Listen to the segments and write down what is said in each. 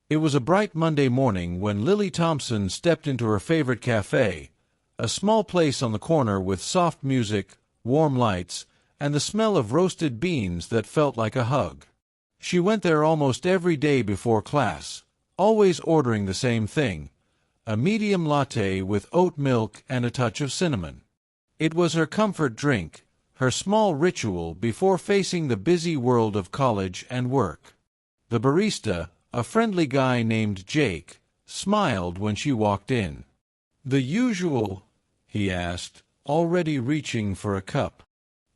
It was a bright Monday morning when Lily Thompson stepped into her favorite café, a small place on the corner with soft music, warm lights, and the smell of roasted beans that felt like a hug. She went there almost every day before class, always ordering the same thing, a medium latte with oat milk and a touch of cinnamon. It was her comfort drink, her small ritual before facing the busy world of college and work. The barista, a friendly guy named Jake, smiled when she walked in. "The usual?" he asked, already reaching for a cup.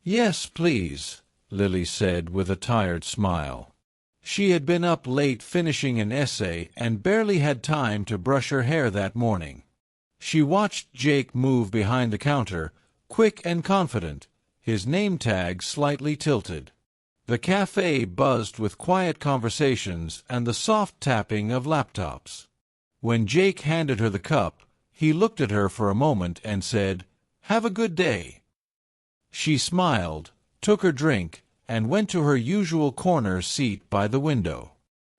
"Yes, please," Lily said with a tired smile. She had been up late finishing an essay and barely had time to brush her hair that morning. She watched Jake move behind the counter, quick and confident, his name tag slightly tilted. The cafe buzzed with quiet conversations and the soft tapping of laptops. When Jake handed her the cup, he looked at her for a moment and said, "Have a good day." She smiled, took her drink, and went to her usual corner seat by the window.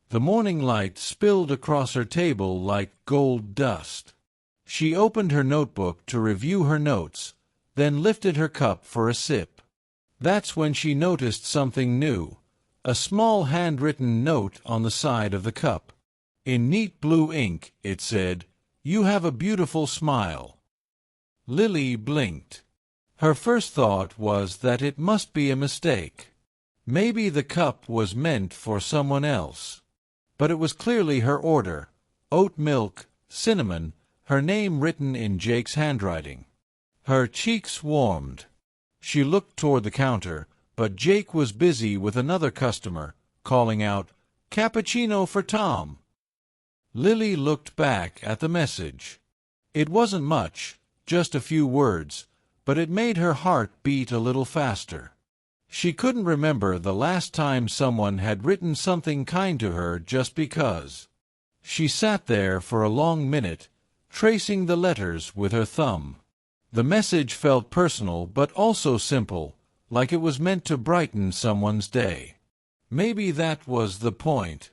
The morning light spilled across her table like gold dust. She opened her notebook to review her notes, then lifted her cup for a sip. That's when she noticed something new, a small handwritten note on the side of the cup. In neat blue ink, it said, "You have a beautiful smile." Lily blinked. Her first thought was that it must be a mistake. Maybe the cup was meant for someone else. But it was clearly her order, oat milk, cinnamon, her name written in Jake's handwriting. Her cheeks warmed. She looked toward the counter, but Jake was busy with another customer, calling out, "Cappuccino for Tom." Lily looked back at the message. It wasn't much, just a few words, but it made her heart beat a little faster. She couldn't remember the last time someone had written something kind to her just because. She sat there for a long minute, tracing the letters with her thumb. The message felt personal but also simple, like it was meant to brighten someone's day. Maybe that was the point.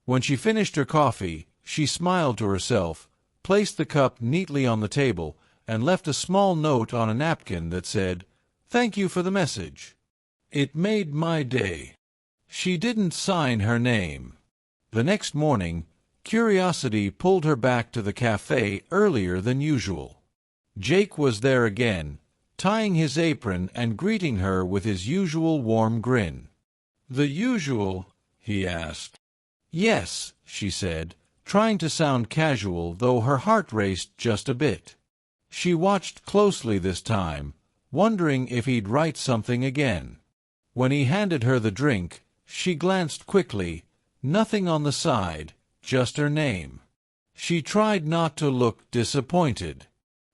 When she finished her coffee, she smiled to herself, placed the cup neatly on the table, and left a small note on a napkin that said, "Thank you for the message. It made my day." She didn't sign her name. The next morning, curiosity pulled her back to the cafe earlier than usual. Jake was there again, tying his apron and greeting her with his usual warm grin. "The usual?" he asked. "Yes," she said, trying to sound casual, though her heart raced just a bit. She watched closely this time, wondering if he'd write something again. When he handed her the drink, she glanced quickly, nothing on the side, just her name. She tried not to look disappointed.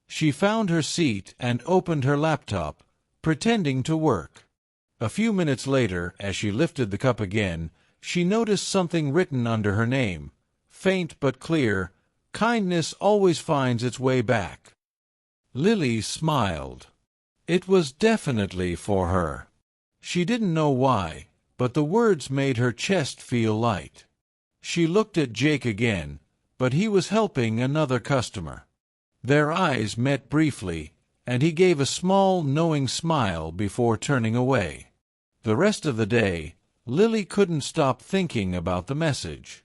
She found her seat and opened her laptop, pretending to work. A few minutes later, as she lifted the cup again, she noticed something written under her name, faint but clear, "Kindness always finds its way back." Lily smiled. It was definitely for her. She didn't know why, but the words made her chest feel light. She looked at Jake again, but he was helping another customer. Their eyes met briefly, and he gave a small, knowing smile before turning away. The rest of the day, Lily couldn't stop thinking about the message.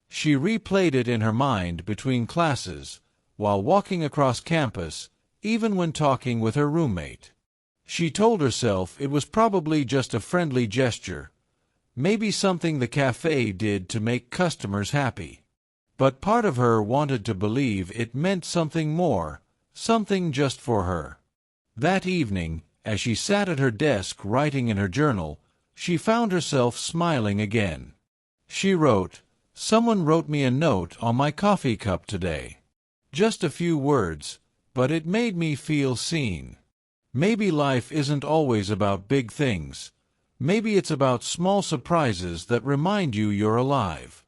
She replayed it in her mind between classes, while walking across campus, even when talking with her roommate. She told herself it was probably just a friendly gesture, maybe something the cafe did to make customers happy. But part of her wanted to believe it meant something more, something just for her. That evening, as she sat at her desk writing in her journal, she found herself smiling again. She wrote, "Someone wrote me a note on my coffee cup today. Just a few words, but it made me feel seen." Maybe life isn't always about big things. Maybe it's about small surprises that remind you you're alive.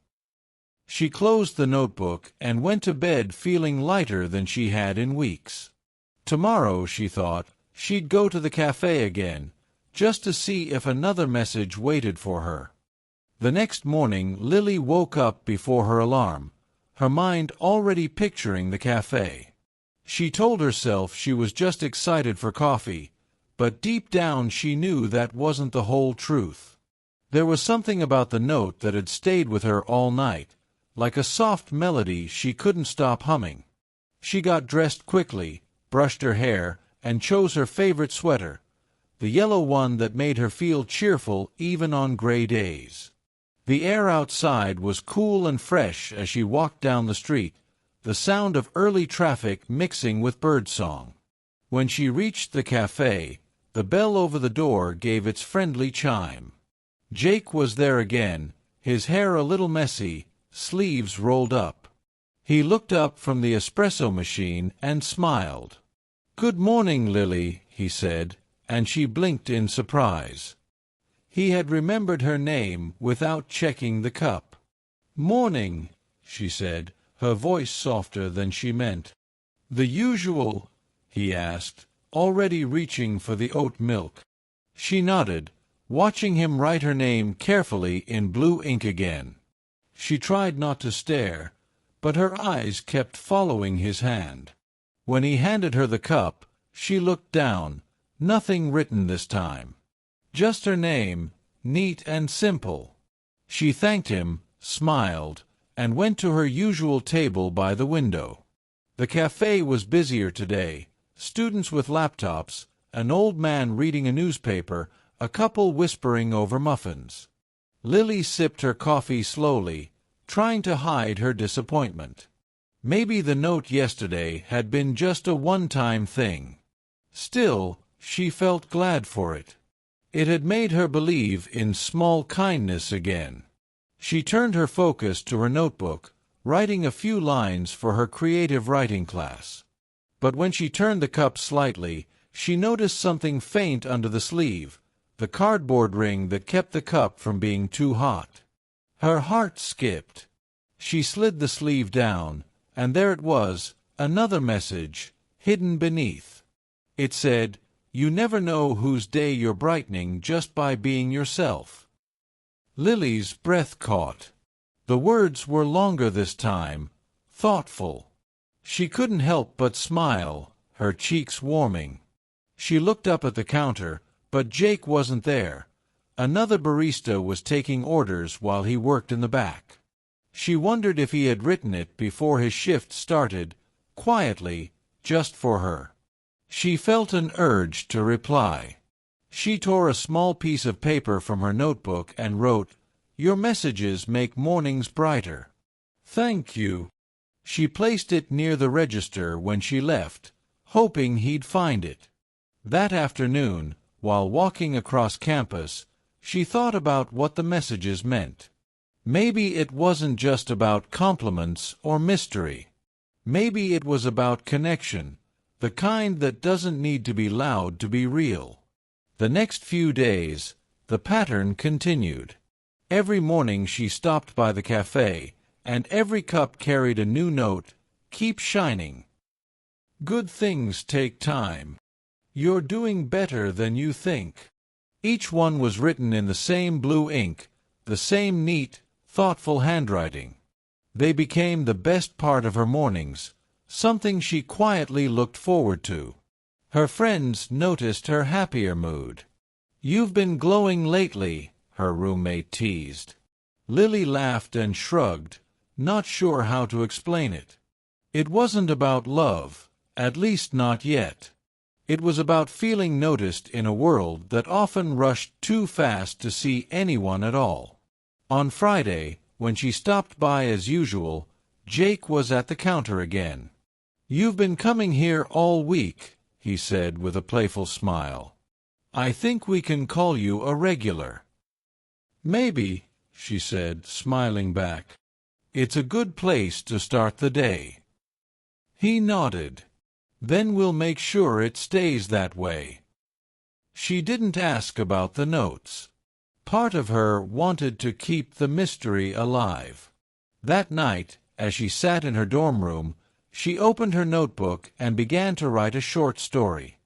She closed the notebook and went to bed feeling lighter than she had in weeks. Tomorrow, she thought, she'd go to the cafe again, just to see if another message waited for her. The next morning Lily woke up before her alarm, her mind already picturing the cafe. She told herself she was just excited for coffee, but deep down she knew that wasn't the whole truth. There was something about the note that had stayed with her all night, like a soft melody she couldn't stop humming. She got dressed quickly, brushed her hair, and chose her favorite sweater, the yellow one that made her feel cheerful even on gray days. The air outside was cool and fresh as she walked down the street, the sound of early traffic mixing with birdsong. When she reached the cafe, the bell over the door gave its friendly chime. Jake was there again, his hair a little messy, sleeves rolled up. He looked up from the espresso machine and smiled. "Good morning, Lily," he said, and she blinked in surprise. He had remembered her name without checking the cup. "Morning," she said, her voice softer than she meant. "The usual?" he asked, already reaching for the oat milk. She nodded, watching him write her name carefully in blue ink again. She tried not to stare, but her eyes kept following his hand. When he handed her the cup, she looked down, nothing written this time. Just her name, neat and simple. She thanked him, smiled, and went to her usual table by the window. The cafe was busier today, students with laptops, an old man reading a newspaper, a couple whispering over muffins. Lily sipped her coffee slowly, trying to hide her disappointment. Maybe the note yesterday had been just a one-time thing. Still, she felt glad for it. It had made her believe in small kindness again. She turned her focus to her notebook, writing a few lines for her creative writing class. But when she turned the cup slightly, she noticed something faint under the sleeve, the cardboard ring that kept the cup from being too hot. Her heart skipped. She slid the sleeve down, and there it was, another message, hidden beneath. It said, "You never know whose day you're brightening just by being yourself." Lily's breath caught. The words were longer this time, thoughtful. She couldn't help but smile, her cheeks warming. She looked up at the counter, but Jake wasn't there. Another barista was taking orders while he worked in the back. She wondered if he had written it before his shift started, quietly, just for her. She felt an urge to reply. She tore a small piece of paper from her notebook and wrote, "Your messages make mornings brighter." "Thank you." She placed it near the register when she left, hoping he'd find it. That afternoon, while walking across campus, she thought about what the messages meant. Maybe it wasn't just about compliments or mystery. Maybe it was about connection, the kind that doesn't need to be loud to be real. The next few days, the pattern continued. Every morning she stopped by the cafe, and every cup carried a new note, "Keep shining." "Good things take time." "You're doing better than you think." Each one was written in the same blue ink, the same neat, thoughtful handwriting. They became the best part of her mornings, something she quietly looked forward to. Her friends noticed her happier mood. "You've been glowing lately," her roommate teased. Lily laughed and shrugged, not sure how to explain it. It wasn't about love, at least not yet. It was about feeling noticed in a world that often rushed too fast to see anyone at all. On Friday, when she stopped by as usual, Jake was at the counter again. "You've been coming here all week," he said with a playful smile. "I think we can call you a regular." "Maybe," she said, smiling back. "It's a good place to start the day." He nodded. "Then we'll make sure it stays that way." She didn't ask about the notes. Part of her wanted to keep the mystery alive. That night, as she sat in her dorm room, she opened her notebook and began to write a short story.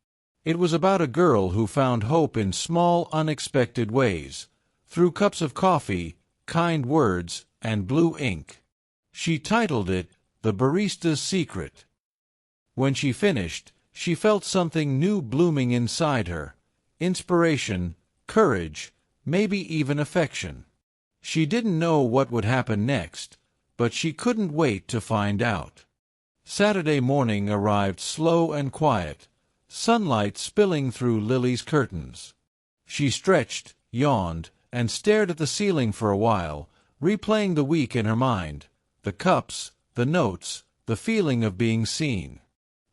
It was about a girl who found hope in small, unexpected ways, through cups of coffee, kind words and blue ink. She titled it The Barista's Secret. When she finished, she felt something new blooming inside her: inspiration, courage, maybe even affection. She didn't know what would happen next, but she couldn't wait to find out. Saturday morning arrived slow and quiet, sunlight spilling through Lily's curtains. She stretched, yawned, and stared at the ceiling for a while, replaying the week in her mind: the cups, the notes, the feeling of being seen.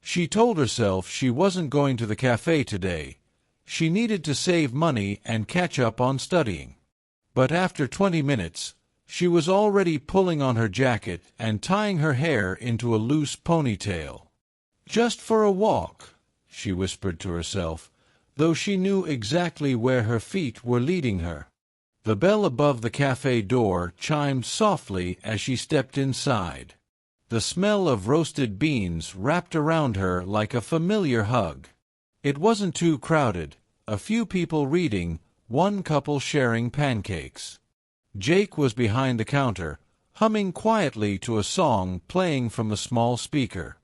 She told herself she wasn't going to the cafe today. She needed to save money and catch up on studying. But after 20 minutes, she was already pulling on her jacket and tying her hair into a loose ponytail. "Just for a walk," she whispered to herself, though she knew exactly where her feet were leading her. The bell above the cafe door chimed softly as she stepped inside. The smell of roasted beans wrapped around her like a familiar hug. It wasn't too crowded, a few people reading, one couple sharing pancakes. Jake was behind the counter, humming quietly to a song playing from a small speaker.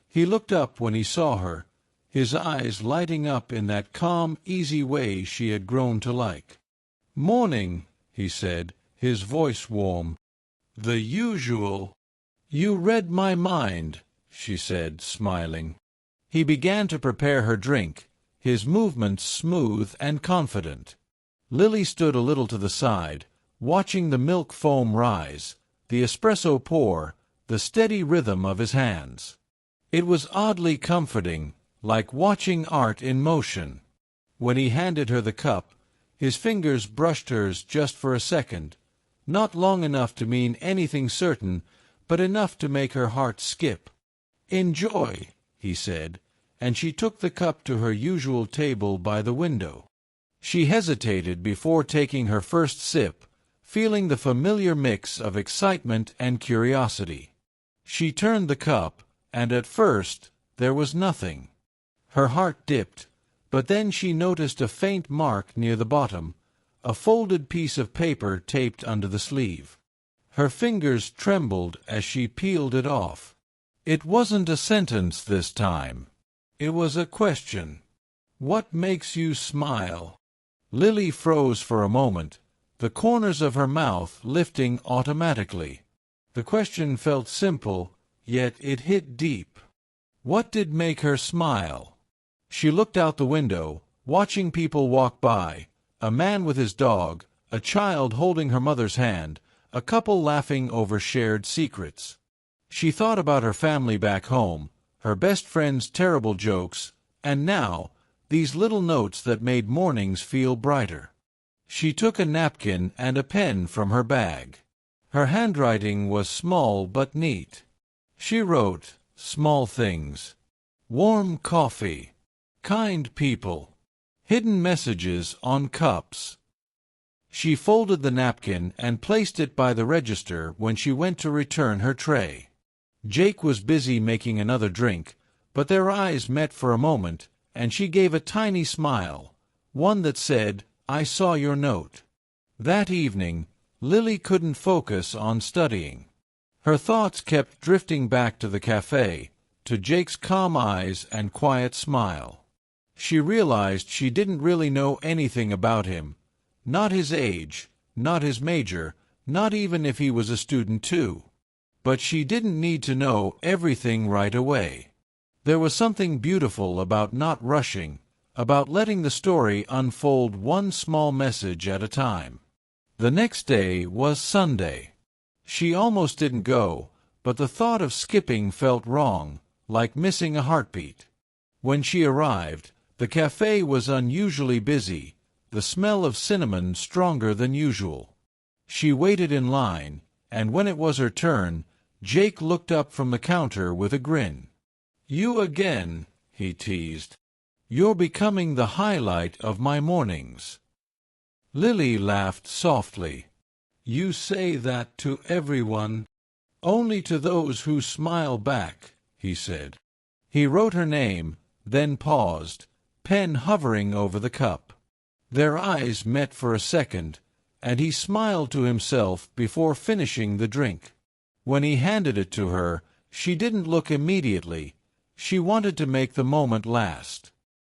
He looked up when he saw her, his eyes lighting up in that calm, easy way she had grown to like. "Morning," he said, his voice warm. "The usual." "You read my mind," she said, smiling. He began to prepare her drink, his movements smooth and confident. Lily stood a little to the side, watching the milk foam rise, the espresso pour, the steady rhythm of his hands. It was oddly comforting, like watching art in motion. When he handed her the cup, his fingers brushed hers just for a second, not long enough to mean anything certain, but enough to make her heart skip. "Enjoy," he said, and she took the cup to her usual table by the window. She hesitated before taking her first sip, feeling the familiar mix of excitement and curiosity. She turned the cup, and at first there was nothing. Her heart dipped, but then she noticed a faint mark near the bottom, a folded piece of paper taped under the sleeve. Her fingers trembled as she peeled it off. It wasn't a sentence this time. It was a question. "What makes you smile?" Lily froze for a moment, the corners of her mouth lifting automatically. The question felt simple, yet it hit deep. What did make her smile? She looked out the window, watching people walk by, a man with his dog, a child holding her mother's hand, a couple laughing over shared secrets. She thought about her family back home, her best friend's terrible jokes, and now, these little notes that made mornings feel brighter. She took a napkin and a pen from her bag. Her handwriting was small but neat. She wrote small things: warm coffee, kind people, hidden messages on cups. She folded the napkin and placed it by the register when she went to return her tray. Jake was busy making another drink, but their eyes met for a moment, and she gave a tiny smile, one that said, "I saw your note." That evening, Lily couldn't focus on studying. Her thoughts kept drifting back to the cafe, to Jake's calm eyes and quiet smile. She realized she didn't really know anything about him, not his age, not his major, not even if he was a student too. But she didn't need to know everything right away. There was something beautiful about not rushing, about letting the story unfold one small message at a time. The next day was Sunday. She almost didn't go, but the thought of skipping felt wrong, like missing a heartbeat. When she arrived, the cafe was unusually busy, the smell of cinnamon stronger than usual. She waited in line, and when it was her turn, Jake looked up from the counter with a grin. "You again," he teased. "You're becoming the highlight of my mornings." Lily laughed softly. "You say that to everyone." "Only to those who smile back," he said. He wrote her name, then paused, pen hovering over the cup. Their eyes met for a second, and he smiled to himself before finishing the drink. When he handed it to her, she didn't look immediately. She wanted to make the moment last.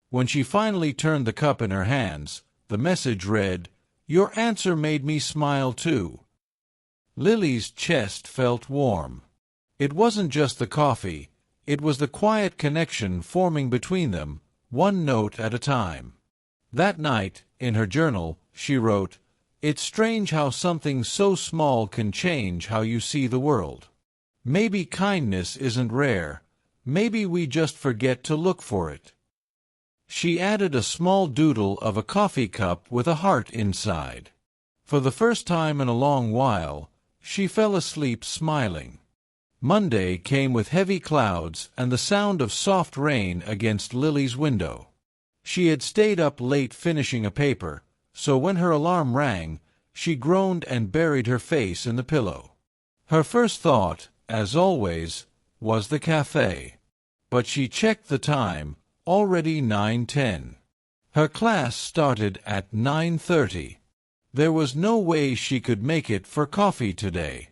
When she finally turned the cup in her hands, the message read, "Your answer made me smile too." Lily's chest felt warm. It wasn't just the coffee, it was the quiet connection forming between them, one note at a time. That night, in her journal, she wrote, "It's strange how something so small can change how you see the world. Maybe kindness isn't rare. Maybe we just forget to look for it." She added a small doodle of a coffee cup with a heart inside. For the first time in a long while, she fell asleep smiling. Monday came with heavy clouds and the sound of soft rain against Lily's window. She had stayed up late finishing a paper, so when her alarm rang, she groaned and buried her face in the pillow. Her first thought, as always, was the café. But she checked the time, already 9:10. Her class started at 9:30. There was no way she could make it for coffee today.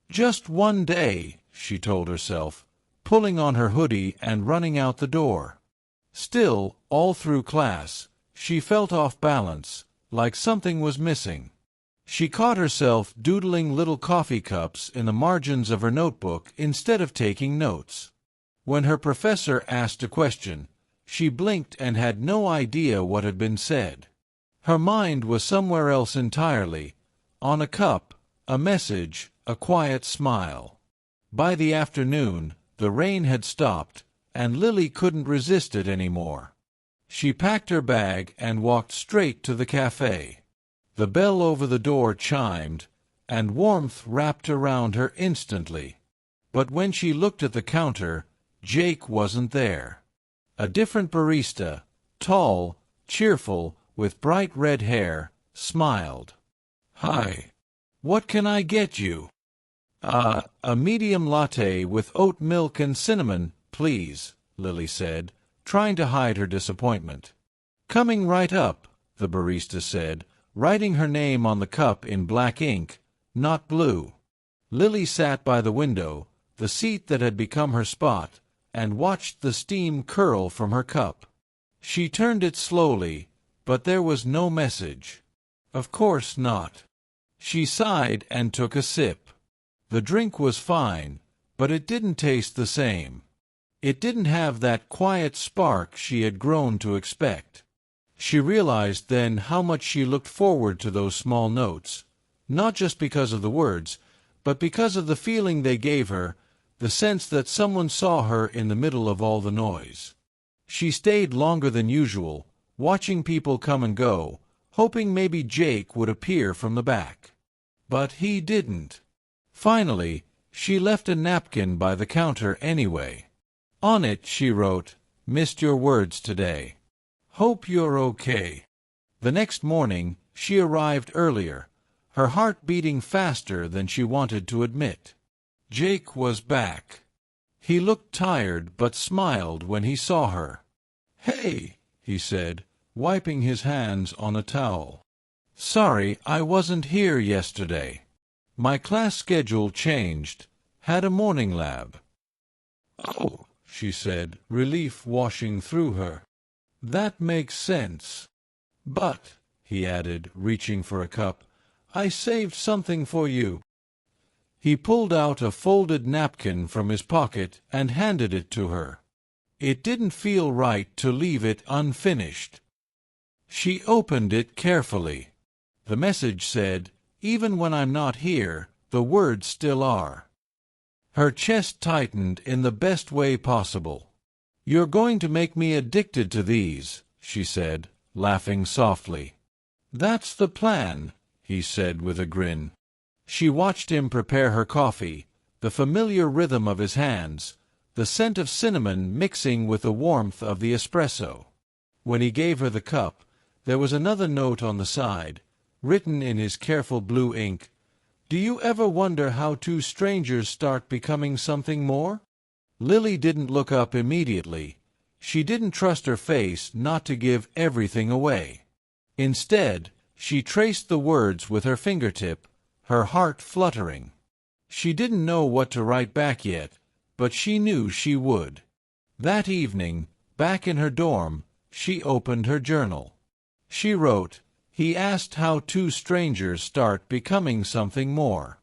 Just one day, she told herself, pulling on her hoodie and running out the door. Still, all through class, she felt off balance, like something was missing. She caught herself doodling little coffee cups in the margins of her notebook instead of taking notes. When her professor asked a question, she blinked and had no idea what had been said. Her mind was somewhere else entirely, on a cup, a message, a quiet smile. By the afternoon, the rain had stopped, and Lily couldn't resist it anymore. She packed her bag and walked straight to the café. The bell over the door chimed, and warmth wrapped around her instantly. But when she looked at the counter, Jake wasn't there. A different barista, tall, cheerful, with bright red hair, smiled. "Hi. What can I get you?" A medium latte with oat milk and cinnamon, please," Lily said, trying to hide her disappointment. "Coming right up," the barista said, writing her name on the cup in black ink, not blue. Lily sat by the window, the seat that had become her spot, and watched the steam curl from her cup. She turned it slowly, but there was no message. Of course not. She sighed and took a sip. The drink was fine, but it didn't taste the same. It didn't have that quiet spark she had grown to expect. She realized then how much she looked forward to those small notes, not just because of the words, but because of the feeling they gave her, the sense that someone saw her in the middle of all the noise. She stayed longer than usual, watching people come and go, hoping maybe Jake would appear from the back. But he didn't. Finally, she left a napkin by the counter anyway. On it she wrote, "Missed your words today. Hope you're okay." The next morning, she arrived earlier, her heart beating faster than she wanted to admit. Jake was back. He looked tired but smiled when he saw her. "Hey," he said, wiping his hands on a towel. "Sorry I wasn't here yesterday. My class schedule changed. Had a morning lab." "Oh," she said, relief washing through her. "That makes sense. But," he added, reaching for a cup, "I saved something for you." He pulled out a folded napkin from his pocket and handed it to her. It didn't feel right to leave it unfinished. She opened it carefully. The message said, "Even when I'm not here, the words still are." Her chest tightened in the best way possible. "You're going to make me addicted to these," she said, laughing softly. "That's the plan," he said with a grin. She watched him prepare her coffee, the familiar rhythm of his hands, the scent of cinnamon mixing with the warmth of the espresso. When he gave her the cup, there was another note on the side, written in his careful blue ink. "Do you ever wonder how two strangers start becoming something more?" Lily didn't look up immediately. She didn't trust her face not to give everything away. Instead, She traced the words with her fingertip, her heart fluttering. She didn't know what to write back yet, but she knew she would. That evening, back in her dorm, she opened her journal. She wrote, "He asked how two strangers start becoming something more.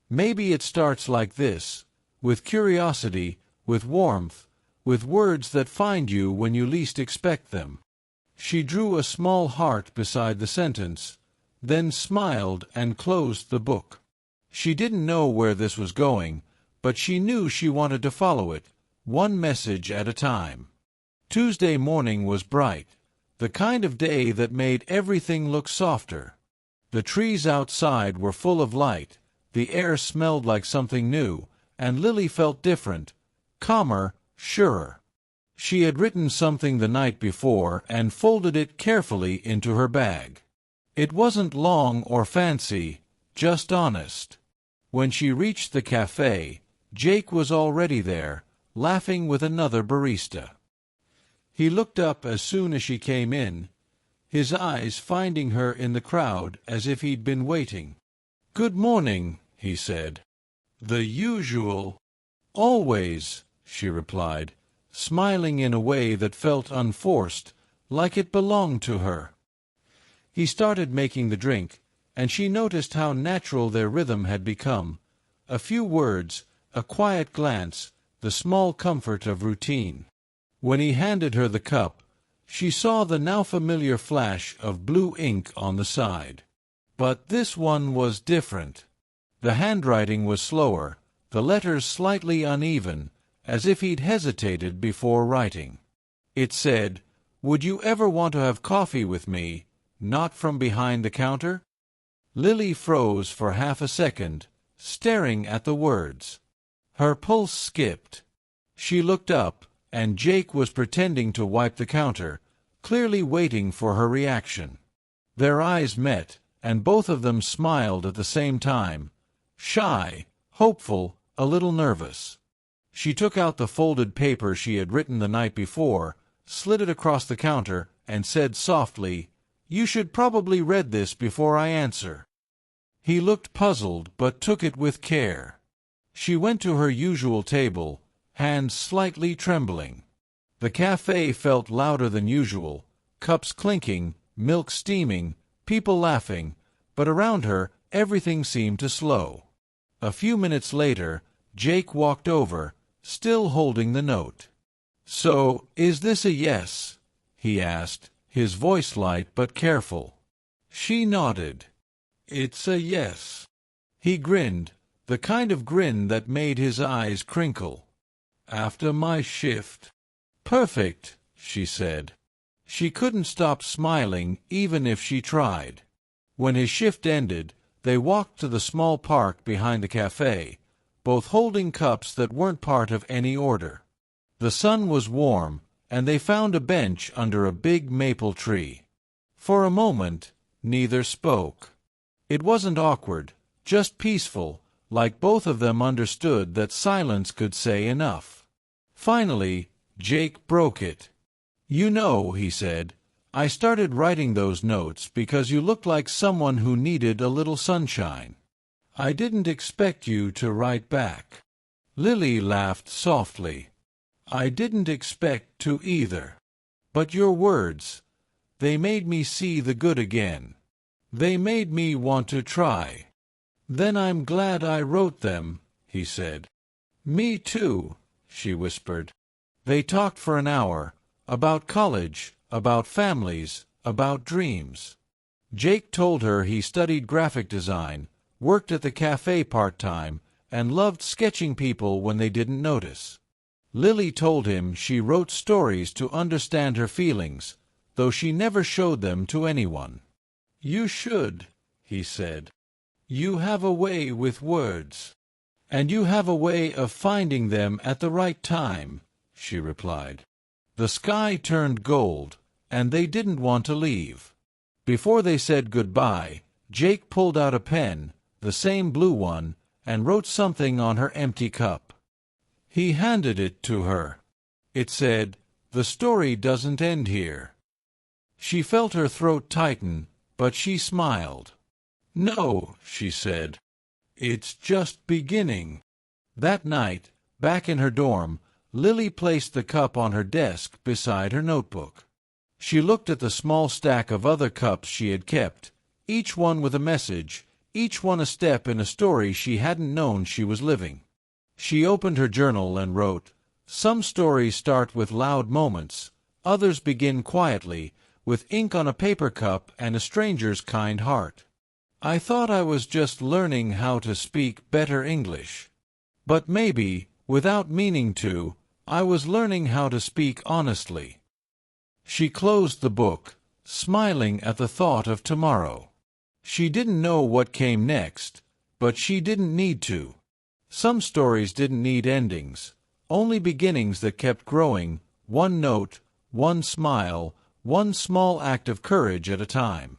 Maybe it starts like this, with curiosity, with warmth, with words that find you when you least expect them." She drew a small heart beside the sentence, then smiled and closed the book. She didn't know where this was going, but she knew she wanted to follow it, one message at a time. Tuesday morning was bright, the kind of day that made everything look softer. The trees outside were full of light, the air smelled like something new, and Lily felt different, calmer, surer. She had written something the night before and folded it carefully into her bag. It wasn't long or fancy, just honest. When she reached the café, Jake was already there, laughing with another barista. He looked up as soon as she came in, his eyes finding her in the crowd as if he'd been waiting. "Good morning," he said. "The usual." "Always," she replied, smiling in a way that felt unforced, like it belonged to her. He started making the drink, and she noticed how natural their rhythm had become. A few words, a quiet glance, the small comfort of routine. When he handed her the cup, she saw the now familiar flash of blue ink on the side. But this one was different. The handwriting was slower, the letters slightly uneven, as if he'd hesitated before writing. It said, "Would you ever want to have coffee with me, not from behind the counter?" Lily froze for half a second, staring at the words. Her pulse skipped. She looked up, and Jake was pretending to wipe the counter, clearly waiting for her reaction. Their eyes met, and both of them smiled at the same time, shy, hopeful, a little nervous. She took out the folded paper she had written the night before, slid it across the counter, and said softly, "You should probably read this before I answer." He looked puzzled, but took it with care. She went to her usual table, hands slightly trembling. The café felt louder than usual, cups clinking, milk steaming, people laughing, but around her everything seemed to slow. A few minutes later, Jake walked over, still holding the note. "So, is this a yes?" he asked, his voice light but careful. She nodded. "It's a yes." He grinned, the kind of grin that made his eyes crinkle. "After my shift." "Perfect," she said. She couldn't stop smiling even if she tried. When his shift ended, they walked to the small park behind the café, both holding cups that weren't part of any order. The sun was warm, and they found a bench under a big maple tree. For a moment, neither spoke. It wasn't awkward, just peaceful, like both of them understood that silence could say enough. Finally, Jake broke it. "You know," he said, "I started writing those notes because you looked like someone who needed a little sunshine. I didn't expect you to write back." Lily laughed softly. "I didn't expect to either. But your words, they made me see the good again. They made me want to try." "Then I'm glad I wrote them," he said. "Me too," she whispered. They talked for an hour, about college, about families, about dreams. Jake told her he studied graphic design, worked at the cafe part-time, and loved sketching people when they didn't notice. Lily told him she wrote stories to understand her feelings, though she never showed them to anyone. "You should," he said. "You have a way with words." "And you have a way of finding them at the right time," she replied. The sky turned gold, and they didn't want to leave. Before they said goodbye, Jake pulled out a pen, the same blue one, and wrote something on her empty cup. He handed it to her. It said, "The story doesn't end here." She felt her throat tighten, but she smiled. "No," she said. "It's just beginning." That night, back in her dorm, Lily placed the cup on her desk beside her notebook. She looked at the small stack of other cups she had kept, each one with a message, each one a step in a story she hadn't known she was living. She opened her journal and wrote, "Some stories start with loud moments, others begin quietly, with ink on a paper cup and a stranger's kind heart. I thought I was just learning how to speak better English. But maybe, without meaning to, I was learning how to speak honestly." She closed the book, smiling at the thought of tomorrow. She didn't know what came next, but she didn't need to. Some stories didn't need endings, only beginnings that kept growing, one note, one smile, one small act of courage at a time.